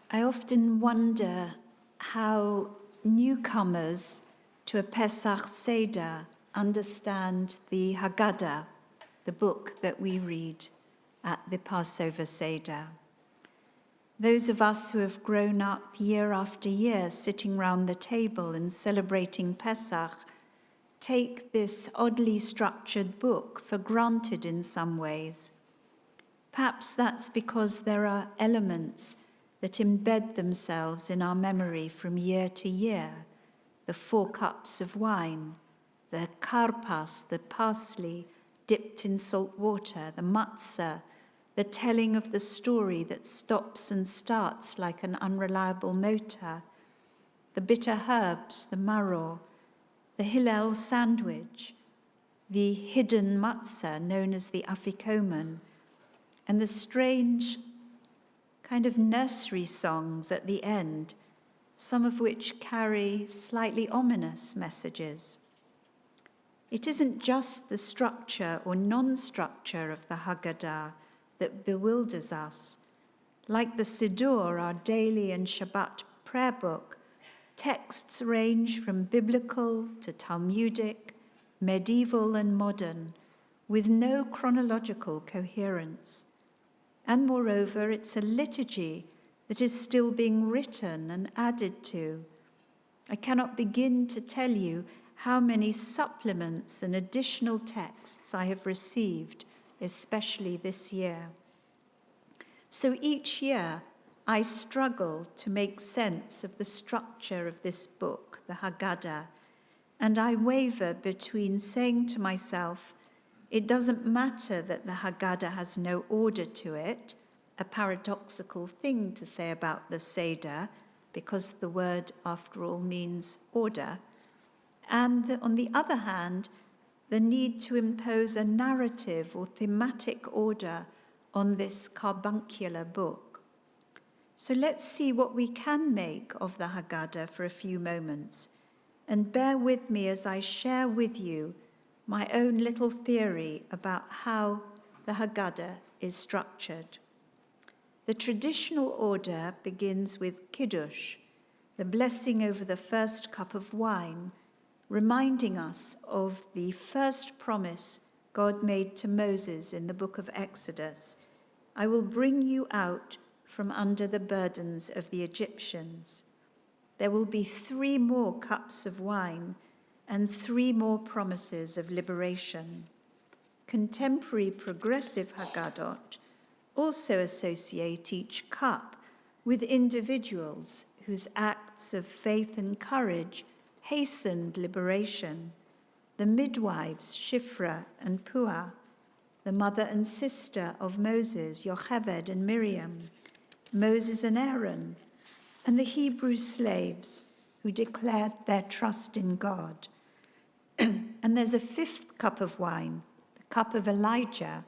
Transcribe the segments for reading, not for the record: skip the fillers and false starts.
I often wonder how newcomers to a Pesach Seder understand the Haggadah, the book that we read at the Passover Seder. Those of us who have grown up year after year sitting round the table and celebrating Pesach take this oddly structured book for granted in some ways. Perhaps that's because there are elements that embed themselves in our memory from year to year. The 4 cups of wine, the karpas, the parsley dipped in salt water, the matzah, the telling of the story that stops and starts like an unreliable motor, the bitter herbs, the maror, the Hillel sandwich, the hidden matzah known as the afikoman, and the strange kind of nursery songs at the end, some of which carry slightly ominous messages. It isn't just the structure or non-structure of the Haggadah that bewilders us. Like the Siddur, our daily and Shabbat prayer book, texts range from biblical to Talmudic, medieval and modern, with no chronological coherence. And moreover, it's a liturgy that is still being written and added to. I cannot begin to tell you how many supplements and additional texts I have received, especially this year. So each year, I struggle to make sense of the structure of this book, the Haggadah, and I waver between saying to myself, it doesn't matter that the Haggadah has no order to it, a paradoxical thing to say about the Seder, because the word, after all, means order. And on the other hand, the need to impose a narrative or thematic order on this carbuncular book. So let's see what we can make of the Haggadah for a few moments, and bear with me as I share with you my own little theory about how the Haggadah is structured. The traditional order begins with Kiddush, the blessing over the first cup of wine, reminding us of the first promise God made to Moses in the book of Exodus. I will bring you out from under the burdens of the Egyptians. There will be 3 more cups of wine and 3 more promises of liberation. Contemporary progressive Haggadot also associate each cup with individuals whose acts of faith and courage hastened liberation. The midwives, Shifra and Puah, the mother and sister of Moses, Yocheved and Miriam, Moses and Aaron, and the Hebrew slaves who declared their trust in God. And there's a 5th cup of wine, the cup of Elijah,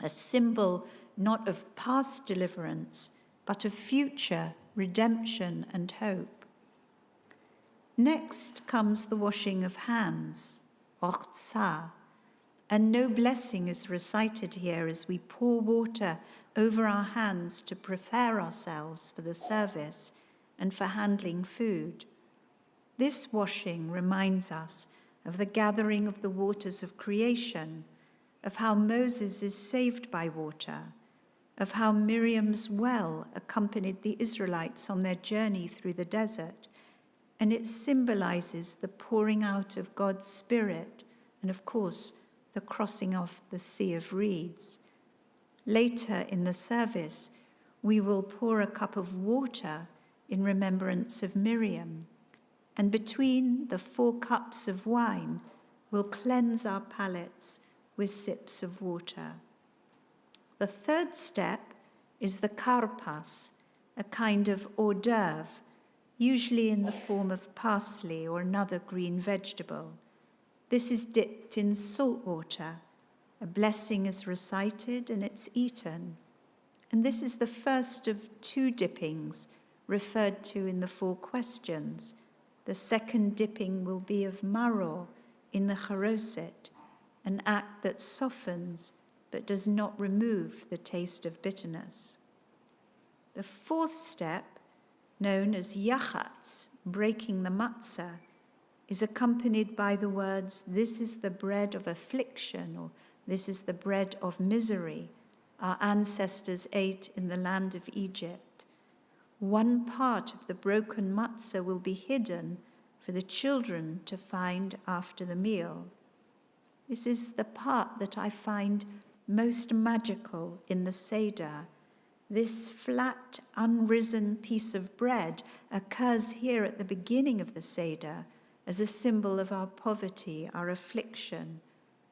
a symbol not of past deliverance, but of future redemption and hope. Next comes the washing of hands, Ortzah, and no blessing is recited here as we pour water over our hands to prepare ourselves for the service and for handling food. This washing reminds us of the gathering of the waters of creation, of how Moses is saved by water, of how Miriam's well accompanied the Israelites on their journey through the desert, and it symbolizes the pouring out of God's Spirit and, of course, the crossing of the Sea of Reeds. Later in the service, we will pour a cup of water in remembrance of Miriam, and between the 4 cups of wine, we'll cleanse our palates with sips of water. The 3rd step is the karpas, a kind of hors d'oeuvre, usually in the form of parsley or another green vegetable. This is dipped in salt water. A blessing is recited and it's eaten. And this is the first of 2 dippings referred to in the 4 questions. The second dipping will be of maror in the charoset, an act that softens but does not remove the taste of bitterness. The fourth step, known as yachatz, breaking the matzah, is accompanied by the words, "This is the bread of affliction," or "This is the bread of misery our ancestors ate in the land of Egypt." One part of the broken matzah will be hidden for the children to find after the meal. This is the part that I find most magical in the Seder. This flat, unrisen piece of bread occurs here at the beginning of the Seder as a symbol of our poverty, our affliction,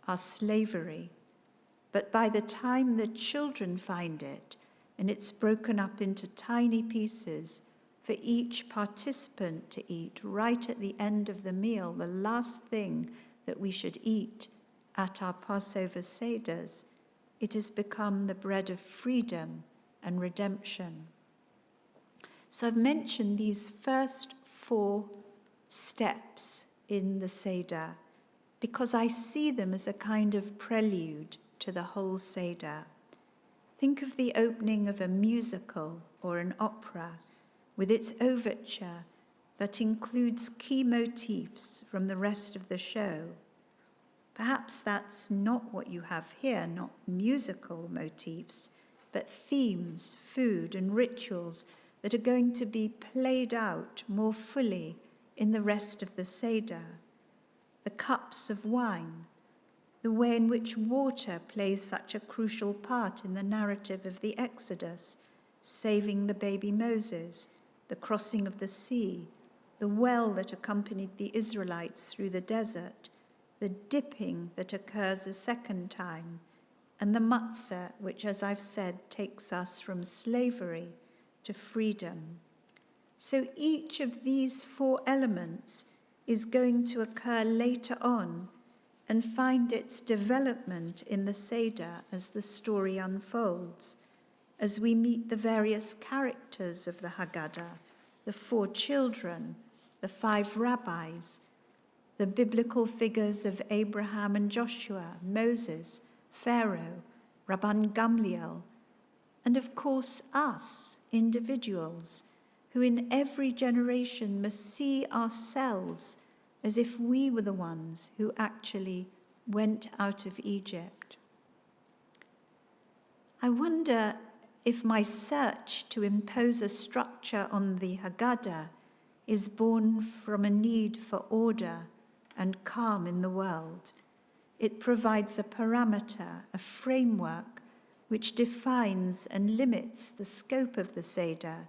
our slavery. But by the time the children find it, and it's broken up into tiny pieces for each participant to eat right at the end of the meal, the last thing that we should eat at our Passover Seders, it has become the bread of freedom and redemption. So I've mentioned these first 4 steps in the Seder because I see them as a kind of prelude to the whole Seder. Think of the opening of a musical or an opera with its overture that includes key motifs from the rest of the show. Perhaps that's not what you have here, not musical motifs, but themes, food, and rituals that are going to be played out more fully in the rest of the Seder. The cups of wine, the way in which water plays such a crucial part in the narrative of the Exodus, saving the baby Moses, the crossing of the sea, the well that accompanied the Israelites through the desert, the dipping that occurs a second time, and the matzah, which, as I've said, takes us from slavery to freedom. So each of these 4 elements is going to occur later on and find its development in the Seder as the story unfolds, as we meet the various characters of the Haggadah, the 4 children, the 5 rabbis, the biblical figures of Abraham and Joshua, Moses, Pharaoh, Rabban Gamliel, and of course us, individuals, who in every generation must see ourselves as if we were the ones who actually went out of Egypt. I wonder if my search to impose a structure on the Haggadah is born from a need for order and calm in the world. It provides a parameter, a framework, which defines and limits the scope of the Seder.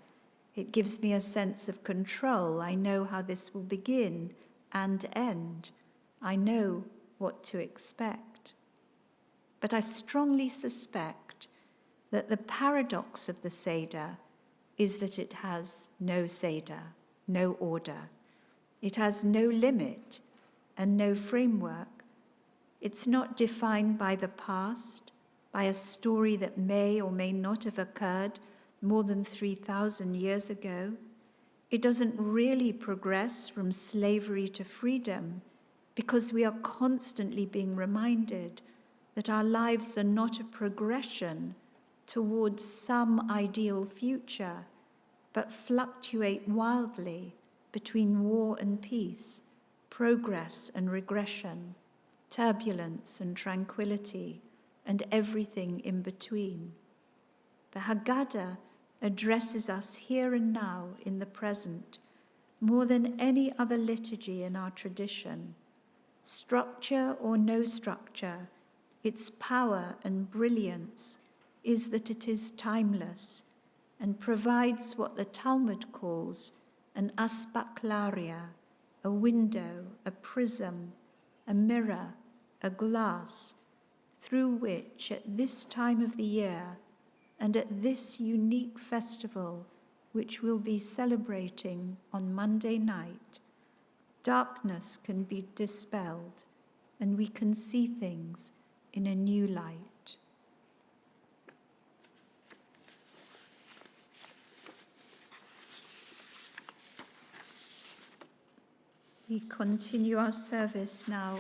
It gives me a sense of control. I know how this will begin and end. I know what to expect. But I strongly suspect that the paradox of the Seder is that it has no Seder, no order. It has no limit and no framework. It's not defined by the past, by a story that may or may not have occurred more than 3,000 years ago. It doesn't really progress from slavery to freedom because we are constantly being reminded that our lives are not a progression towards some ideal future, but fluctuate wildly between war and peace, progress and regression, turbulence and tranquility, and everything in between. The Haggadah addresses us here and now in the present more than any other liturgy in our tradition. Structure or no structure, its power and brilliance is that it is timeless and provides what the Talmud calls an aspaklaria, a window, a prism, a mirror, a glass, through which at this time of the year and at this unique festival, which we'll be celebrating on Monday night, darkness can be dispelled and we can see things in a new light. We continue our service now